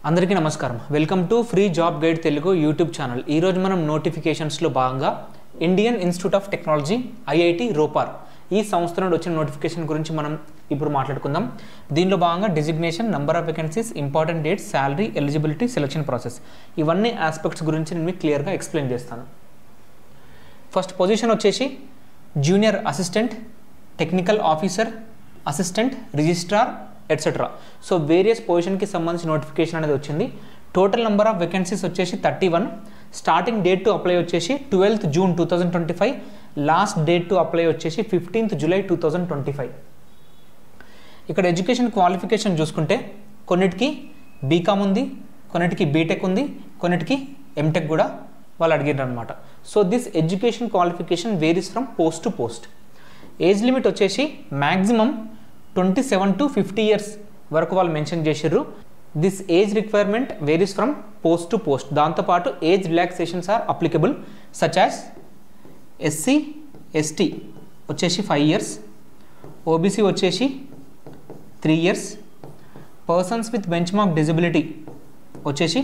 అందరికీ నమస్కారం. Welcome to free job guide Telugu YouTube channel. ఈరోజు మనం నోటిఫికేషన్స్లో భాగంగా Indian institute of technology IIT Ropar ఈ సంస్థ నుండి వచ్చిన నోటిఫికేషన్ గురించి మనం ఇప్పుడు మాట్లాడుకుందాం. దీనిలో భాగంగా designation, number of vacancies, important dates, salary, eligibility, selection process ఇవన్నీ ఆస్పెక్ట్స్ గురించి నేను మీకు క్లియర్గా ఎక్స్ప్లెయిన్ చేస్తాను. ఫస్ట్ పొజిషన్ వచ్చేసి junior assistant, technical officer, assistant, registrar etcetera. So various పొజిషన్కి సంబంధించి నోటిఫికేషన్ అనేది వచ్చింది. టోటల్ నెంబర్ ఆఫ్ వేకెన్సీస్ వచ్చేసి 31. స్టార్టింగ్ డేట్ టు అప్లై వచ్చేసి 12th June 2025. Last date to apply వచ్చేసి 15th July 2025. ఇక్కడ ఎడ్యుకేషన్ క్వాలిఫికేషన్ చూసుకుంటే కొన్నిటికి బీకామ్ ఉంది, కొన్నిటికి బీటెక్ ఉంది, కొన్నిటికి ఎంటెక్ కూడా వాళ్ళు అడిగారు అనమాట. So this education qualification varies from post to post. Age limit వచ్చేసి మ్యాక్సిమం 27 to 50 years వరకు వాళ్ళు మెన్షన్ చేశారు. This age requirement varies from post to post. దాంతోపాటు age relaxations are applicable such as SC ST వచ్చేసి 5 years, OBC వచ్చేసి 3 years, persons with benchmark disability వచ్చేసి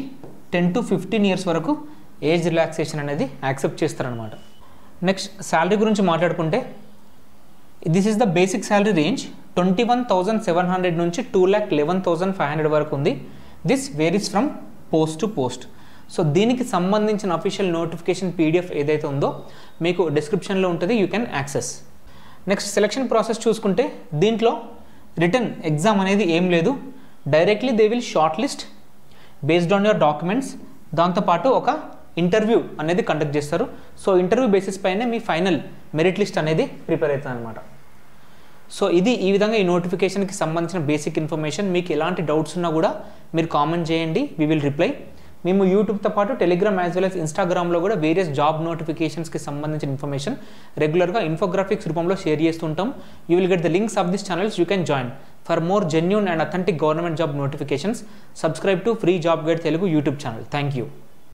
10 to 15 years వరకు age relaxation అనేది accept చేస్తారనమాట. నెక్స్ట్ శాలరీ గురించి మాట్లాడుకుంటే this is the basic salary range 21,700 నుంచి 2,11,500 వరకు ఉంది. This varies from post to post. So దీనికి సంబంధించిన అఫీషియల్ నోటిఫికేషన్ పీడిఎఫ్ ఏదైతే ఉందో మీకు డిస్క్రిప్షన్లో ఉంటుంది, you can access. Next selection process చూసుకుంటే దీంట్లో రిటర్న్ ఎగ్జామ్ అనేది ఏం లేదు. Directly they will short list based on your documents. దాంతోపాటు ఒక ఇంటర్వ్యూ అనేది కండక్ట్ చేస్తారు. సో ఇంటర్వ్యూ బేసిస్ పైనే మీ ఫైనల్ మెరిట్ లిస్ట్ అనేది ప్రిపేర్ అవుతుంది అనమాట. సో ఇది ఈ విధంగా ఈ నోటిఫికేషన్కి సంబంధించిన బేసిక్ ఇన్ఫర్మేషన్. మీకు ఎలాంటి డౌట్స్ ఉన్నా కూడా మీరు కామెంట్ చేయండి, వీ విల్ రిప్లై. మేము యూట్యూబ్తో పాటు టెలిగ్రామ్ యాజ్ వెల్ యాజ్ ఇన్స్టాగ్రామ్లో కూడా వేరియస్ జాబ్ నోటిఫికేషన్స్కి సంబంధించిన ఇన్ఫర్మేషన్ రెగ్యులర్గా ఇన్ఫోగ్రాఫిక్స్ రూపంలో షేర్ చేస్తుంటాం. You will get the links of this channels, you can join. For more genuine and authentic government job notifications subscribe to free job guide Telugu YouTube channel. Thank you.